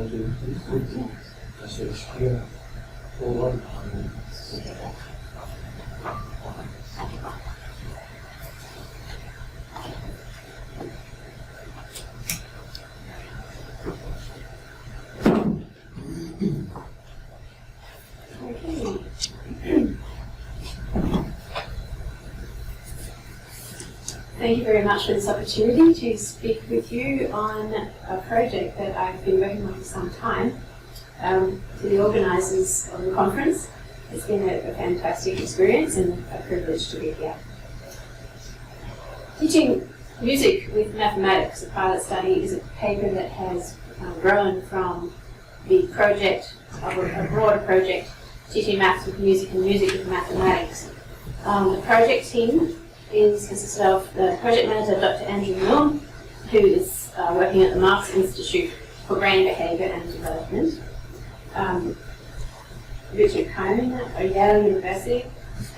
가지고 다시 시키게 보건 하는. Thank you very much for this opportunity to speak with you on a project that I've been working on for some time. To the organisers of the conference, it's been a fantastic experience and a privilege to be here. Teaching music with mathematics, a pilot study, is a paper that has grown from the project of a broader project, teaching maths with music and music with mathematics. The project team consists of the project manager, Dr. Andrea Milne, who is working at the Marx Institute for Brain Behaviour and Development, Richard Cohn at Yale University,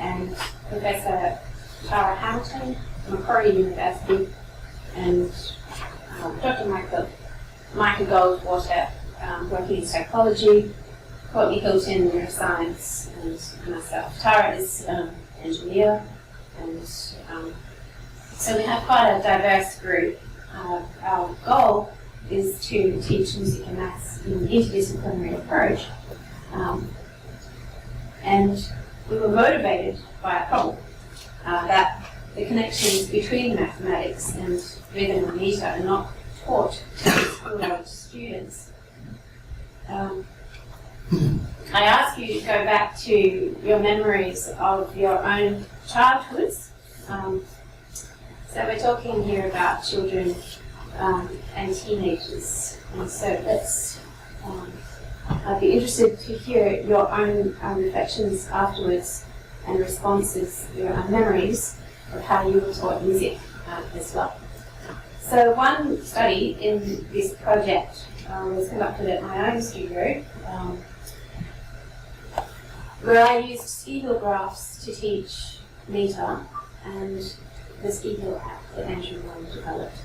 and Professor Tara Hamilton from Macquarie University, and Dr. Michael Goldwater, working in psychology, Courtney Hilton, neuroscience, and myself. Tara is an engineer. And so we have quite a diverse group. Our goal is to teach music and maths in an interdisciplinary approach. And we were motivated by a problem that the connections between mathematics and rhythm and meter are not taught to school-age students. I ask you to go back to your memories of your own childhoods. So we're talking here about children and teenagers. And so I'd be interested to hear your own reflections afterwards and responses, your own memories of how you were taught music as well. So one study in this project was conducted at my own studio, where I used ski hill graphs to teach meter and the ski hill app that Andrea developed.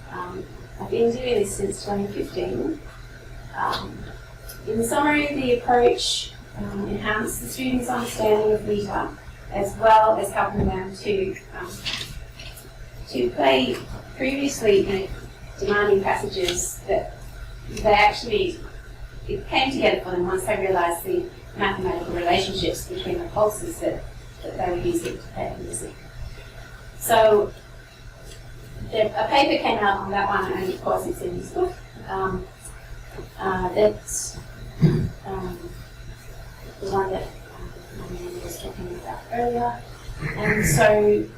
I've been doing this since 2015. In summary, the approach enhanced the students' understanding of meter, as well as helping them to play previously demanding passages that it came together for them once they realised the mathematical relationships between the pulses that they were using to play music. So a paper came out on that one, and of course it's in this book. That's the one that Milne was talking about earlier. And so you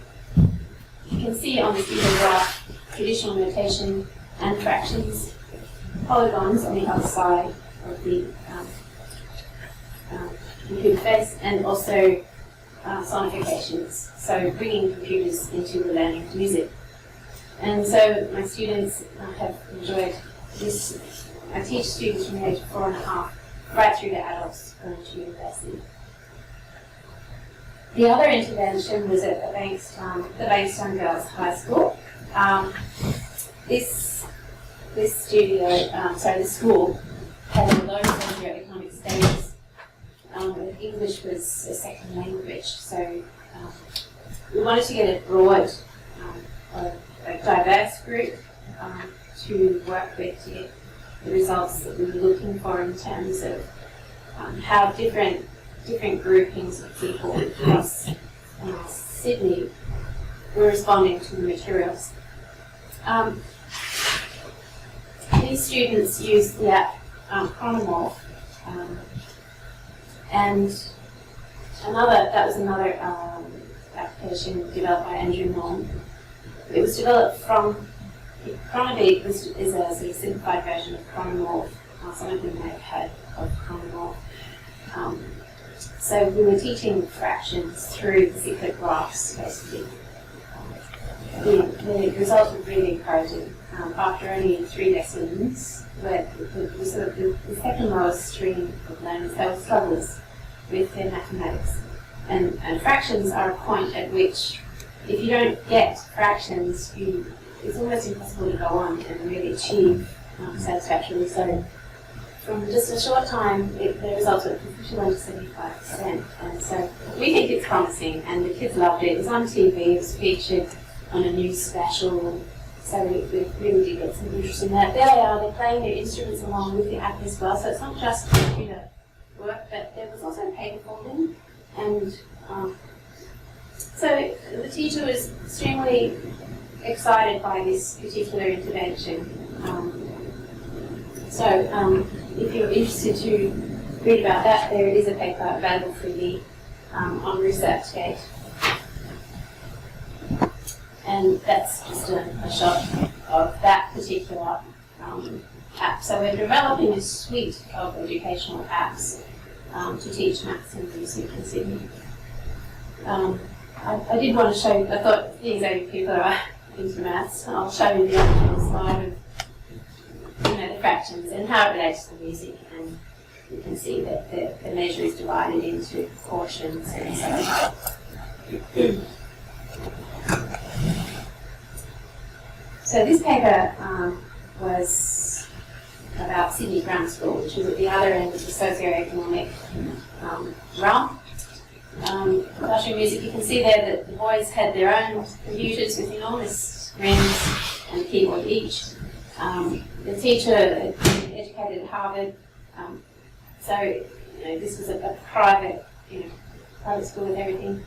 can see on this little graph traditional notation and fractions, polygons on the other side of the computer face, and also sonifications, so bringing computers into the learning of music. And so my students have enjoyed this. I teach students from the age of 4.5 right through to adults going to university. The other intervention was at the Bankstown Girls High School. This school had a low socioeconomic status. English was a second language, so we wanted to get a broad, a diverse group to work with to get the results that we were looking for in terms of how different groupings of people across Sydney were responding to the materials. These students used the app Chronomorph, and that was another application developed by Andrea Milne. It was developed from Chronobeat is a sort of simplified version of Chronomorph. Some of you may have heard of Chronomorph. So we were teaching fractions through the cyclic graphs, basically. The results were really encouraging. After only 3 lessons, where the second lowest stream of learners, they were strugglers with their mathematics. And fractions are a point at which, if you don't get fractions, it's almost impossible to go on and really achieve satisfactorily. So from just a short time, the results were 51 to 75%. And so we think it's promising, and the kids loved it. It was on TV, it was featured on a news special, so we really did get some interest in that. There they are, they're playing their instruments along with the app as well, so it's not just computer work, but there was also paper for them. And so the teacher was extremely excited by this particular intervention. If you're interested to read about that, there is a paper available freely on ResearchGate. And that's just a shot of that particular app. So we're developing a suite of educational apps to teach maths and music in Sydney. I did want to show you, I thought these 80 people are into maths. I'll show you the other slide of the fractions and how it relates to the music, and you can see that the measure is divided into portions and so on. So this paper was about Sydney Grammar School, which was at the other end of the socio-economic realm. Classroom music, you can see there that the boys had their own computers with enormous screens and a keyboard each. The teacher had been educated at Harvard, so this was a private, private school with everything.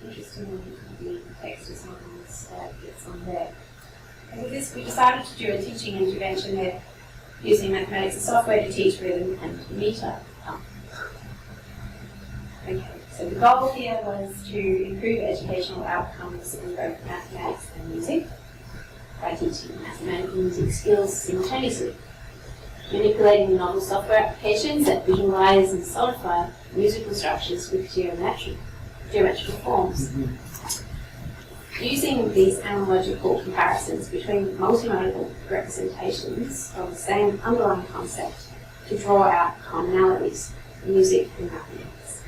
Interestingly, the text is not on this slide, it's on there. And with this, we decided to do a teaching intervention there using mathematics and software to teach rhythm and meter. Okay, so the goal here was to improve educational outcomes in both mathematics and music by teaching mathematical music skills simultaneously, manipulating the novel software applications that visualize and solidify musical structures with geometrical forms. Using these analogical comparisons between multimodal representations of the same underlying concept to draw out commonalities in music and mathematics.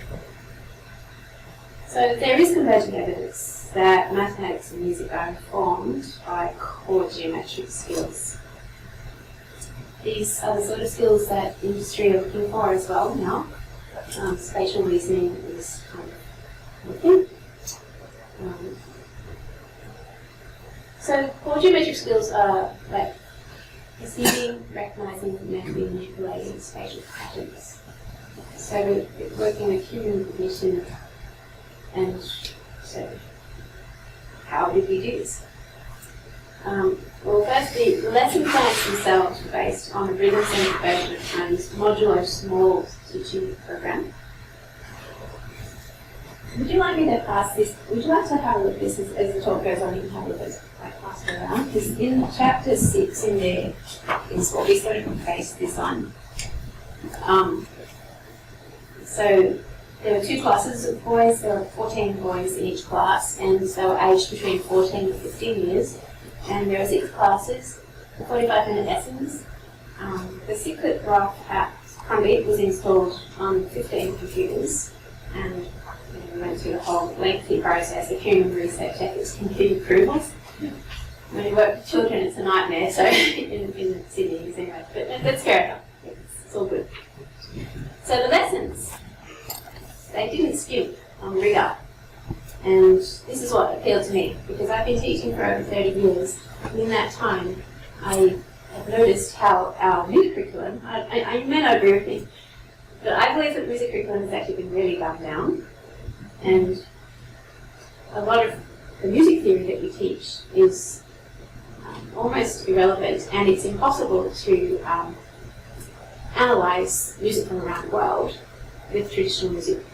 So there is converging evidence that mathematics and music are informed by core geometric skills. These are the sort of skills that industry are looking for as well now. Spatial reasoning is kind of looking. So core geometric skills are like perceiving, recognizing, mentally manipulating spatial patterns. So we're working with human cognition, and so how did we do this? Well, firstly, the lesson plans themselves were based on a rhythm-centered version of Milne's modular small teaching program. Would you like me to pass this? Would you like to have a look at this as the talk goes on? You can have a look at it, pass it around. Because in chapter 6 in there is what we sort of based this on. So there were 2 classes of boys. There were 14 boys in each class, and they were aged between 14 and 15 years. And there were 6 classes, 45-minute lessons. The Cyclet Graph app was installed on 15 computers, and we went through the whole lengthy process of human research ethics, computer approvals. When you work with children, it's a nightmare, so in Sydney anyway, but that's fair enough. It's all good. So the lessons, they didn't skimp on rigour. And this is what appealed to me, because I've been teaching for over 30 years, and in that time I have noticed how our music curriculum, you may not agree with me, but I believe that music curriculum has actually been really dumbed down, and a lot of the music theory that we teach is almost irrelevant, and it's impossible to analyse music from around the world with traditional music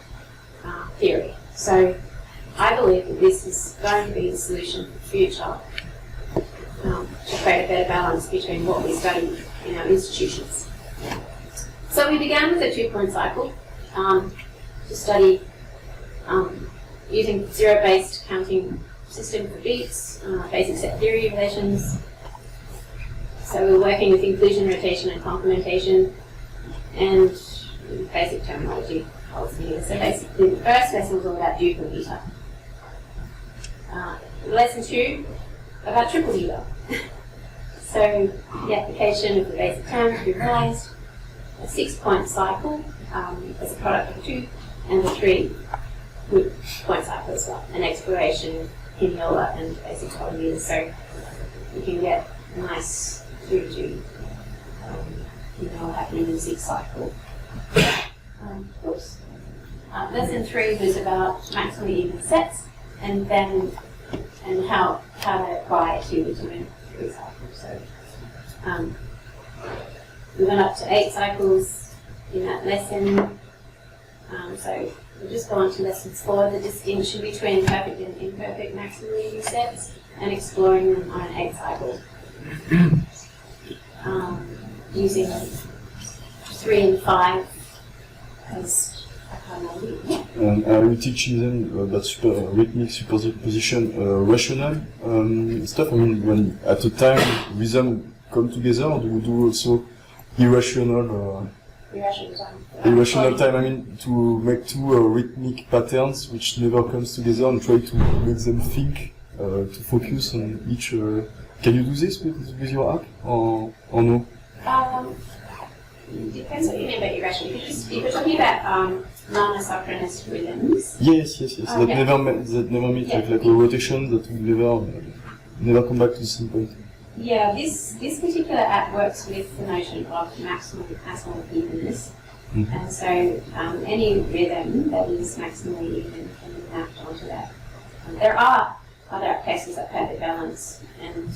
theory. So I believe that this is going to be the solution for the future to create a better balance between what we study in our institutions. So we began with a 2-point cycle to study using zero-based counting system for beats, basic set theory relations. So we were working with inclusion, rotation, and complementation, and basic terminology holds here. So basically, the first lesson was all about duple meter. Lesson 2 about triple meter. So the application of the basic terms revised, a 6-point cycle as a product of 2, and the 3-point cycle as well, an exploration in Yola and basic polymeters. So you can get a nice 3G happening in 6 cycle. Lesson 3 was about maximally even sets, and how to apply it to the 2 and 3 cycles. So we went up to 8 cycles in that lesson. So we'll just go on to lesson 4, the distinction between perfect and imperfect maximally even sets, and exploring them on an 8 cycle. Using 3 and 5 as are you teaching them about rhythmic superposition, rational stuff? I mean, when at a time rhythm come together, or do you do also irrational time? I mean, to make 2 rhythmic patterns which never comes together and try to make them think, to focus on each. Can you do this with your app, or no? Depends what you mean by irrational. If you're talking about non-isocronous rhythms. Yes. That never meet like a rotation that will never come back to the same point. Yeah, this particular app works with the notion of maximum evenness, and so any rhythm that is maximally even can be mapped onto that. There are other applications like perfect balance, and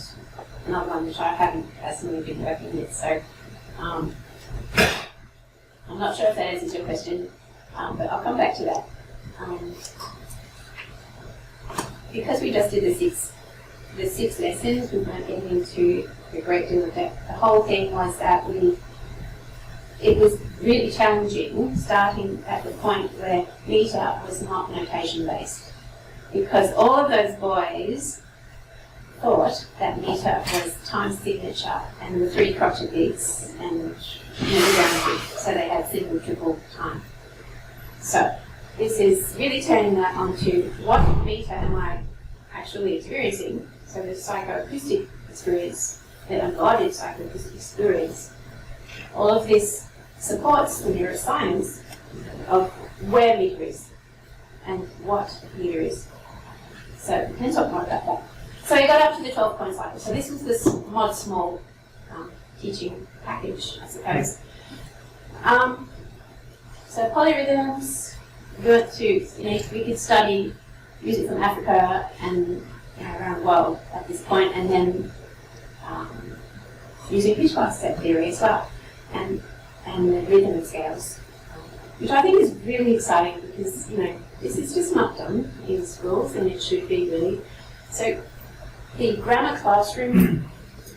another one which I haven't personally been working with. So I'm not sure if that answers your question, but I'll come back to that. Because we just did the six lessons, we weren't getting into a great deal of depth. The whole thing was that it was really challenging starting at the point where meter was not notation based, because all of those boys thought that meter was time signature and the 3 crotchet beats and guaranteed, so they had single, triple time. So this is really turning that onto what meter am I actually experiencing. So the psychoacoustic experience, the embodied psychoacoustic experience, all of this supports the neuroscience of where meter is and what meter is. So we can talk more about that. So we got up to the 12-point cycle. So this was this mod small teaching package, I suppose. So polyrhythms, we went to, we could study music from Africa and around the world at this point, and then using pitch class set theory as well, and the rhythm of scales, which I think is really exciting because this is just not done in schools, and it should be really. So the grammar classroom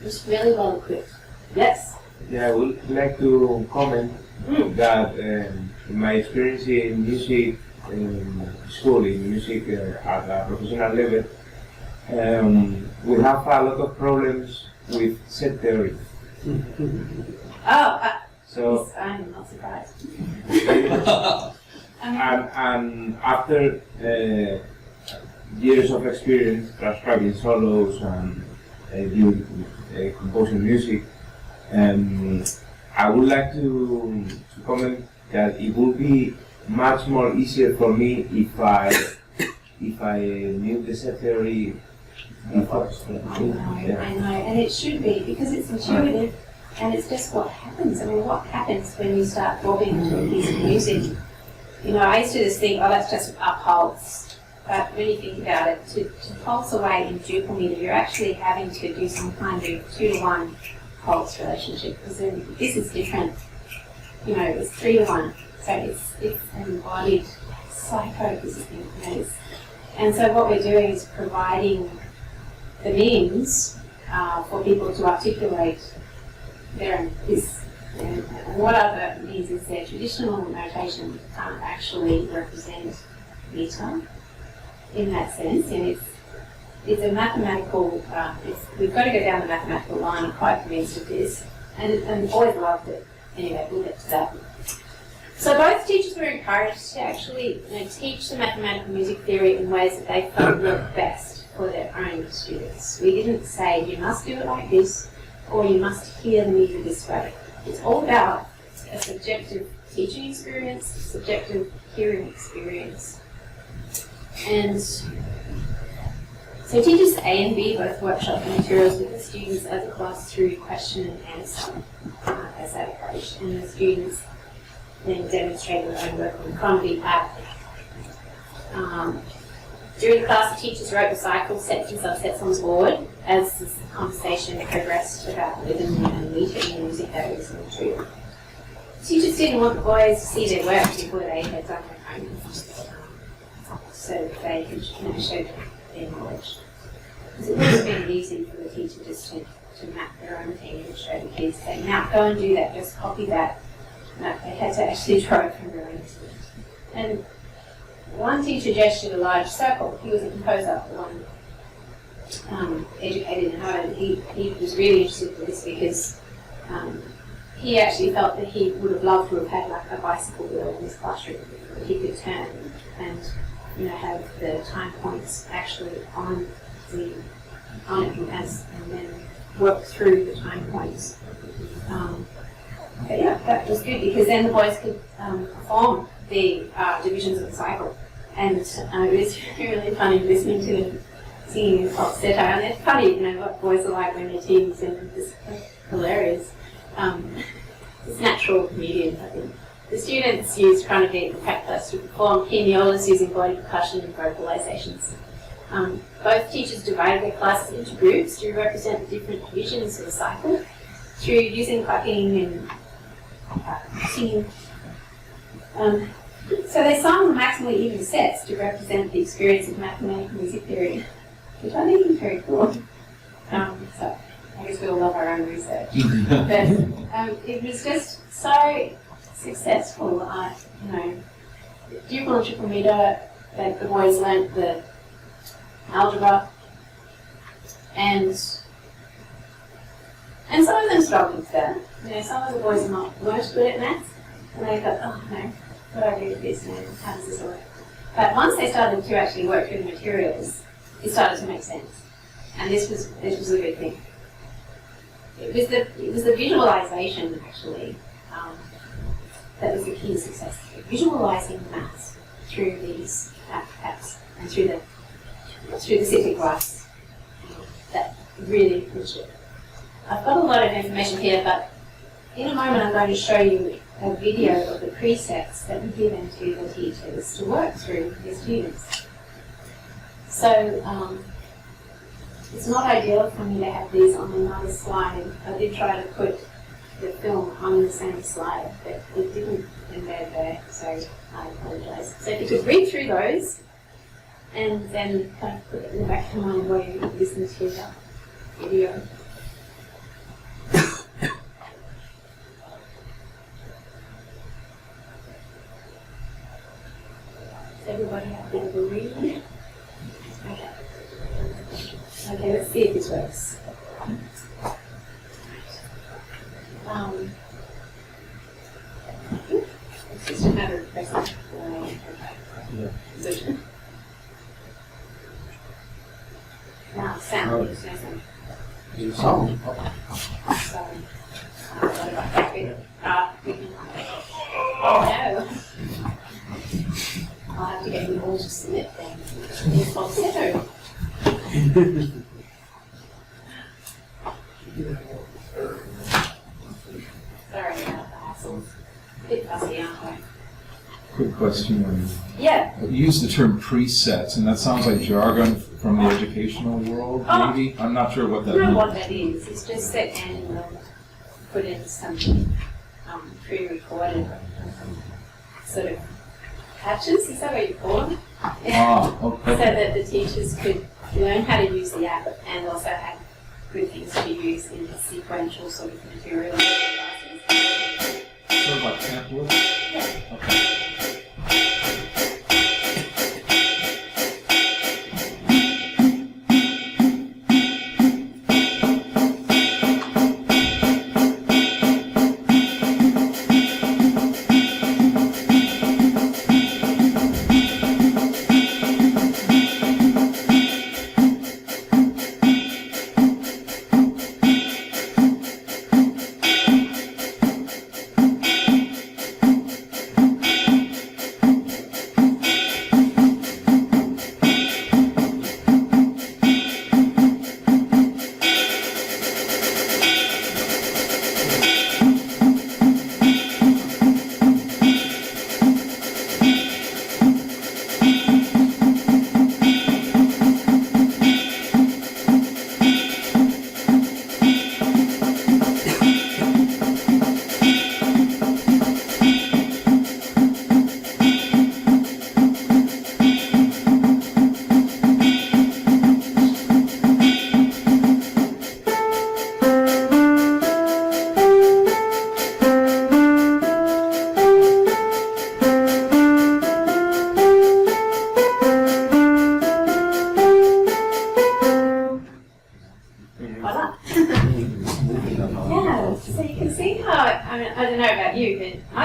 was really well equipped. Yes. Yeah, I would like to comment that in my experience in music school, in music at a professional level, we have a lot of problems with set theory. So yes, I'm not surprised. and after years of experience transcribing solos and composing music, I would like to comment that it would be much more easier for me if I knew the set theory before. I know, and it should be, because it's intuitive, and it's just what happens. I mean, what happens when you start bobbing to a piece of music? I used to just think, oh, that's just a pulse. But when you think about it, to pulse away in duple meter, you're actually having to do some kind of 2-to-1 pulse relationship, because this is different. It's 3-to-1, so it's an embodied psychoacoustic. And so what we're doing is providing the means for people to articulate their this. And what other means is their traditional notation can't actually represent meter in that sense, and it's a mathematical. We've got to go down the mathematical line. I'm quite convinced of this, and always loved it. Anyway, we'll get to that. So both teachers were encouraged to actually teach the mathematical music theory in ways that they felt worked best for their own students. We didn't say you must do it like this or you must hear the music this way. It's all about a subjective teaching experience, subjective hearing experience. And so teachers A and B both workshop the materials with the students as a class through question and answer as that approach. And the students then demonstrate their own work on the Crombie app. During the class, the teachers wrote the cycle sets and subsets on the board as the conversation progressed about rhythm and meter in music areas and material. Teachers didn't want the boys to see their work before they had done their own, so that they could show their knowledge. Because it would have been easy for the teacher just to map their own thing and show the kids, say, now go and do that, just copy that. No, they had to actually draw it from their own experience. And one teacher gestured a large circle. He was a composer, one educated in Harvard. He was really interested in this because he actually felt that he would have loved to have had like a bicycle wheel in his classroom that he could turn and have the time points actually on it and then work through the time points. But yeah, that was good because then the boys could perform the divisions of the cycle. And it was really funny listening to them singing in falsetto. And it's funny, what boys are like when they're teens, and it's hilarious. It's natural comedian, I think. The students used Cronabeat and practice to perform piniolas using body percussion and vocalizations. Both teachers divided their classes into groups to represent the different divisions of the cycle through using clapping and singing. So they sung maximally even sets to represent the experience of mathematical music theory, which I think is very cool. So I guess we all love our own research. But it was just so successful. Dual and triple meter, the boys learnt the algebra, and some of them struggled with that. Some of the boys weren't good at maths, and they thought, oh no, what do I do with this, and how does this work? But once they started to actually work through the materials, it started to make sense, and this was a good thing. It was the visualization actually that was the key to success. Visualizing maths through these apps and through the civic glass that really pushed it. I've got a lot of information here, but in a moment I'm going to show you a video of the precepts that were given to the teachers to work through with students. So it's not ideal for me to have these on another slide. I did try to put the film on the same slide, but it didn't embed there, so I apologise. So if you could read through those and then kind of put it in the back of your mind while you listen to the video. Everybody have a bit of a read? Okay. Okay, let's see if this works. It's just a matter of pressing the position. Now, sound. There's no sound. There's a sound. Sorry. What about that bit? Oh no. I'll have to get them all to submit then. It's falsetto. Sorry about the hassle. A bit fussy, aren't I? Quick question. Yeah. You use the term presets, and that sounds like jargon from the educational world, maybe? I'm not sure what that I don't means. know what that is. It's just that Anne will put in some pre-recorded sort of patches, is that what you call them? Okay. So that the teachers could learn how to use the app and also have good things to use in the sequential sort of material classes. Sort of like pamphlets? Yeah. Okay.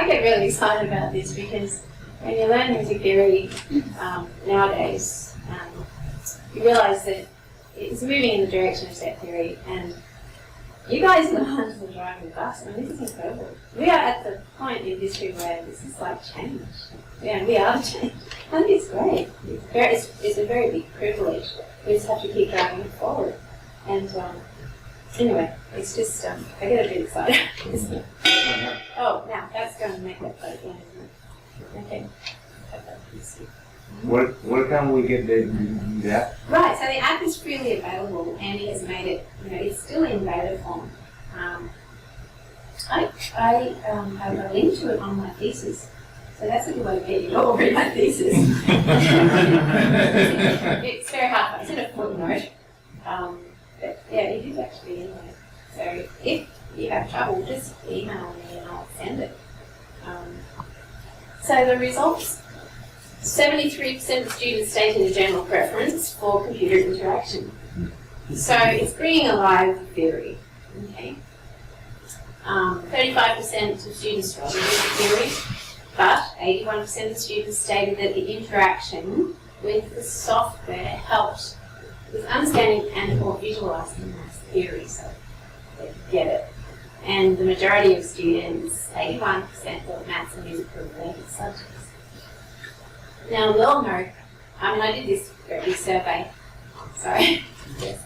I get really excited about this because when you learn music theory nowadays, you realise that it's moving in the direction of set theory, and you guys are the ones that are driving the bus. I mean, this is incredible. We are at the point in history where this is like change. Yeah, we are the change. I think it's great. It's a very big privilege. We just have to keep driving it forward. And anyway, it's just, I get a bit excited. Oh, now that's going to make that vote again, isn't it? Okay. Where can we get the app? Right, so the app is freely available. Andy has made it, it's still in beta form. I have a link to it on my thesis. So that's a good way to get you to all read my thesis. It's very hard, it's in a footnote. But yeah, it is actually in there. So if you have trouble, just email me and I'll send it. So the results, 73% of students stated a general preference for computer interaction. So it's bringing alive the theory. Okay. 35% of students struggled with the theory, but 81% of students stated that the interaction with the software helped with understanding and or visualizing maths theory, so they get it. And the majority of students, 81%, thought maths and music were related subjects. Now, Milne, I did this very survey. Sorry. Yes.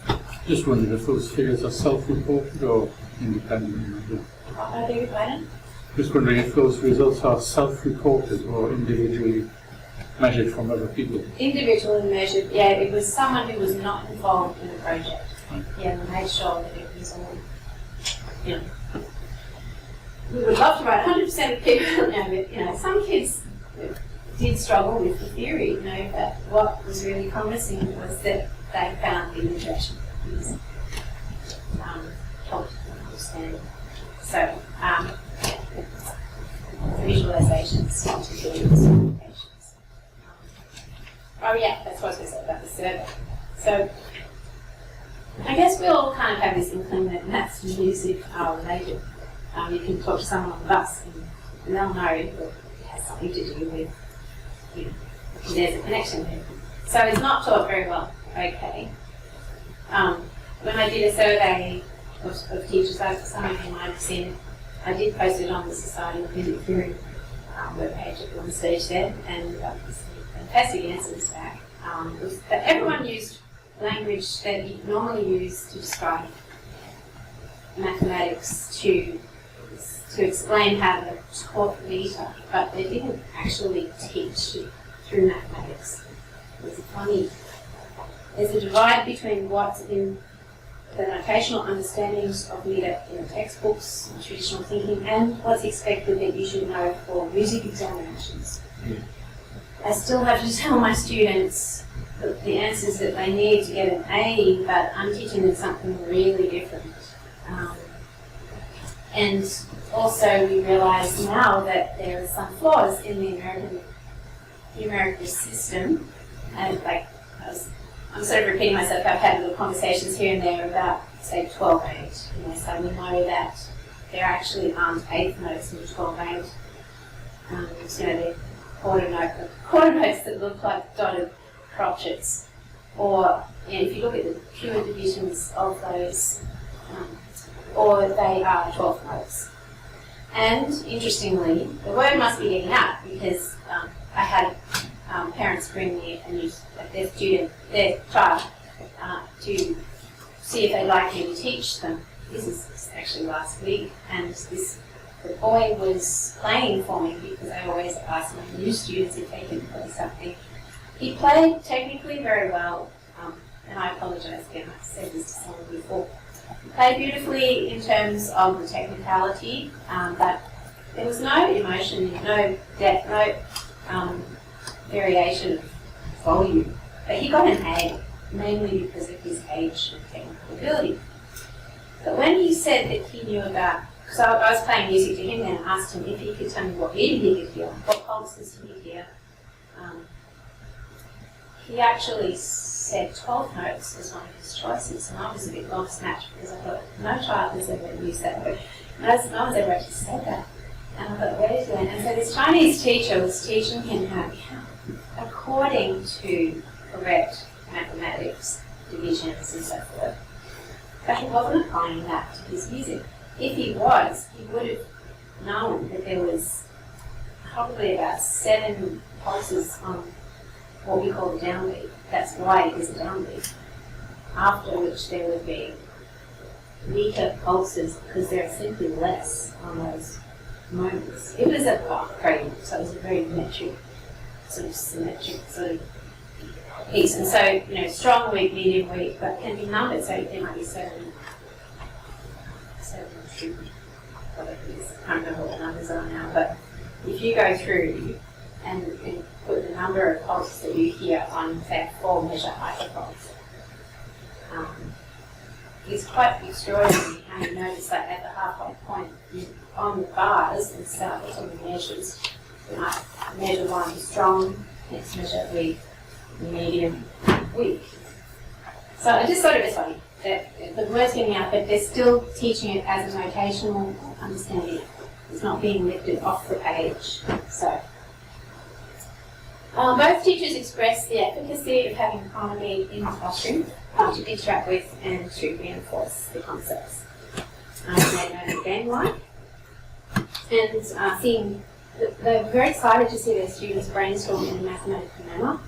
Just wondering if those figures are self-reported or independent. I beg your pardon? Just wondering if those results are self-reported or individually measured from other people. Individually measured, yeah, it was someone who was not involved in the project. Yeah, we made sure that it was all, we would love to write 100% of people, but some kids did struggle with the theory, but what was really promising was that they found the interaction helped them understand. So, visualizations into the presentations. Oh yeah, that's what I was going to say about the survey. So, I guess we all kind of have this inkling that maths and music are related. You can talk to someone on the bus and they'll know that it has something to do with, there's a connection there. So it's not taught very well. Okay. When I did a survey of teachers, some of you might have seen it, I did post it on the Society of Music Theory webpage at one stage there, and got some fantastic answers back. That everyone used language that you normally use to describe mathematics to explain how to taught meter, but they didn't actually teach through mathematics. It's funny. There's a divide between what's in the notational understandings of meter in textbooks, traditional thinking, and what's expected that you should know for music examinations. I still have to tell my students the answers that they need to get an A, but I'm teaching them something really different. And also we realise now that there are some flaws in the numerical system, and I'm sort of repeating myself. I've had little conversations here and there about, say, 12/8. So we know that there actually aren't eighth notes in 12/8. They're quarter notes that look like dotted crotchets. Or if you look at the pure divisions of those, or they are 12 notes. And interestingly, the word must be getting out because I had parents bring me their child, to see if they'd like me to teach them. This is actually last week, and the boy was playing for me because I always ask my new students if they can play something. He played technically very well, and I apologise again, I've said this to someone before. He played beautifully in terms of the technicality, but there was no emotion, no depth, no variation of volume. But he got an A, mainly because of his age and technical ability. But when he said that he knew about, because I was playing music to him then and asked him if he could tell me what music he could hear, what pulses he hear, he actually said 12 notes as one of his choices, and I was a bit gobsmacked because I thought, no child has ever used that word. No one's ever actually said that. And I thought, where did he learn? And so this Chinese teacher was teaching him how to count according to correct mathematics, divisions and so forth. But he wasn't applying that to his music. If he was, he would have known that there was probably about 7 pulses on what we call the downbeat. That's why it is a downbeat. After which there would be weaker pulses because there are simply less on those moments. It was a prelude, so it was a very metric, sort of symmetric sort of piece. And so, you know, strong weak, medium weak, but can be numbered, so there might be 7, whatever it is. I can't remember what the numbers are now, but if you go through and put the number of pulses that you hear on, say, a 4-measure hyperpulse, it's quite extraordinary how you notice that at the halfway point on the bars and start on the measures. You might measure 1 strong, next measure weak, medium, weak. So I just thought it was funny that the word's getting out, but they're still teaching it as a notational understanding. It's not being lifted off the page. So both teachers express the efficacy of having harmony in the classroom to interact with and to reinforce the concepts. They learn game-like and they're very excited to see their students brainstorm in a mathematical manner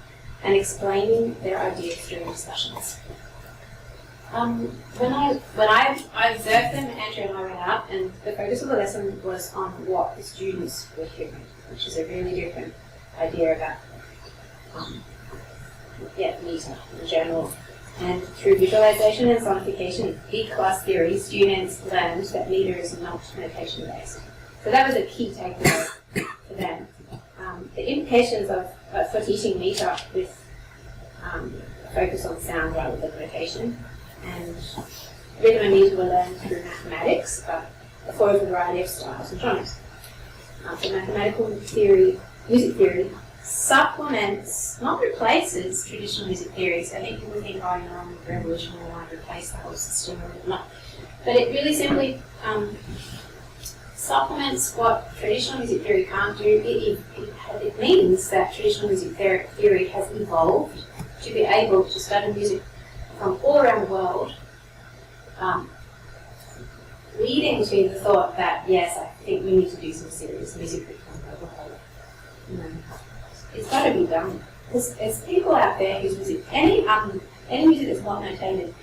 and explaining their ideas during discussions. When I observed them, Andrea and I went out, and the focus of the lesson was on what the students were hearing, which is a really different idea about meter in general. And through visualization and sonification of B-class theory, students learned that meter is not notation based. So that was a key takeaway for them. The implications for teaching meter with focus on sound rather than notation, and rhythm and meter were learned through mathematics, but for a variety of styles and genres. So mathematical theory, music theory, supplements, not replaces, traditional music theories. I think people think, oh, you know, revolution will like replace the whole system or not. But it really simply supplements what traditional music theory can't do. It means that traditional music theory has evolved to be able to study music from all around the world, leading to the thought that, yes, I think we need to do some serious music reform overhaul. It's got to be done. Because there's people out there whose music, any music that's not notated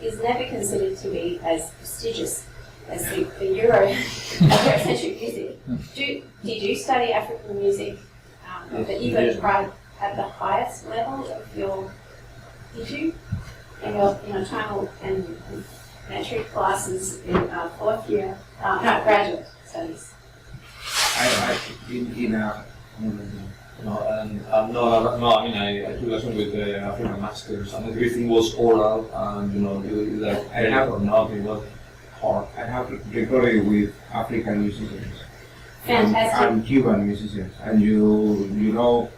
is never considered to be as prestigious as the Eurocentric music. Did you study African music that you got to try at the highest level of your issue? In your tonal and metric classes in 4th year, graduate studies? I took lessons with the African masters, and everything was oral, and you like I have or not, it was hard. I have recorded with African musicians and Cuban musicians, and you know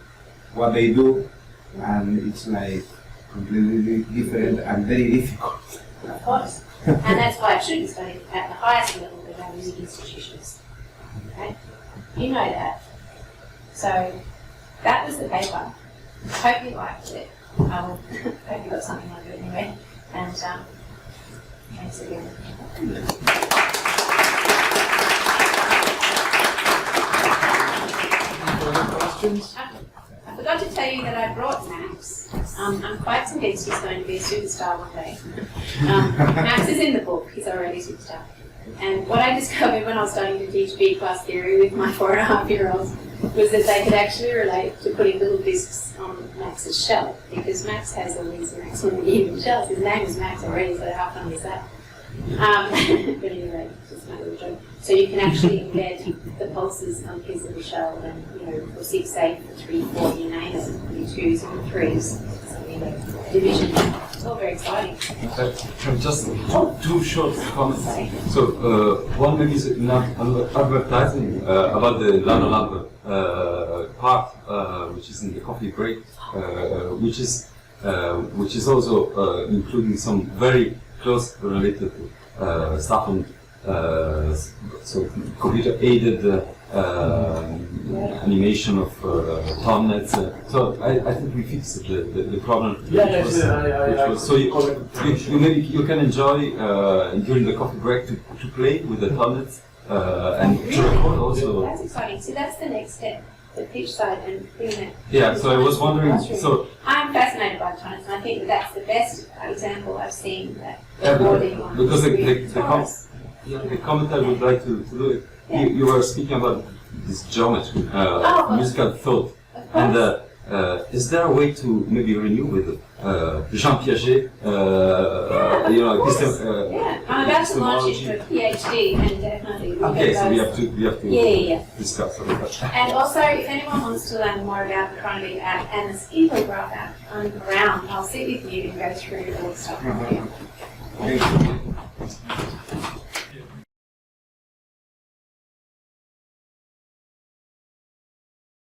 what they do, and it's like completely different and very difficult. Of course. And that's why it should be studied at the highest level of our music institutions. Okay? You know that. So that was the paper. I hope you liked it. I hope you got something out of it anyway. And thanks again. Further questions? I forgot to tell you that I brought Max. I'm quite convinced he's going to be a superstar one day. Max is in the book. He's already a superstar. And what I discovered when I was starting to teach B-class theory with my 4.5-year-olds was that they could actually relate to putting little discs on Max's shell, because Max has all these maximum even shells. His name is Max already, so how fun is that? But anyway, just my little joke. So you can actually embed the pulses on his little shell, and for 6, 8, 3, 4, you name it, your 2s and 3s, division. It's all very exciting. Just 2 short comments. So one maybe is not advertising about the Lana Lamp part, which is in the coffee break, which is also including some very close related stuff on so computer aided animation of thumbnails. So I think we fixed the problem. So maybe you can enjoy during the coffee break to play with the thumbnails and to record also. That's exciting. See, that's the next step. The pitch side and putting it. Yeah, so I was wondering, so I'm fascinated by tonics, and I think that's the best example I've seen that Yeah, recording on because the Taurus. the comment I would like to do it, Yeah. you were speaking about this geometry, Oh. musical thought, Of and course. is there a way to maybe renew with Jean Piaget, Yeah, I'm about to launch it for a PhD, and definitely. we'll Okay, get so we those. have to Yeah. discuss about that. And also, if anyone wants to learn more about the Chronobeat app and the Skipograph app, I'm around. I'll sit with you and go through all the stuff. Thank you.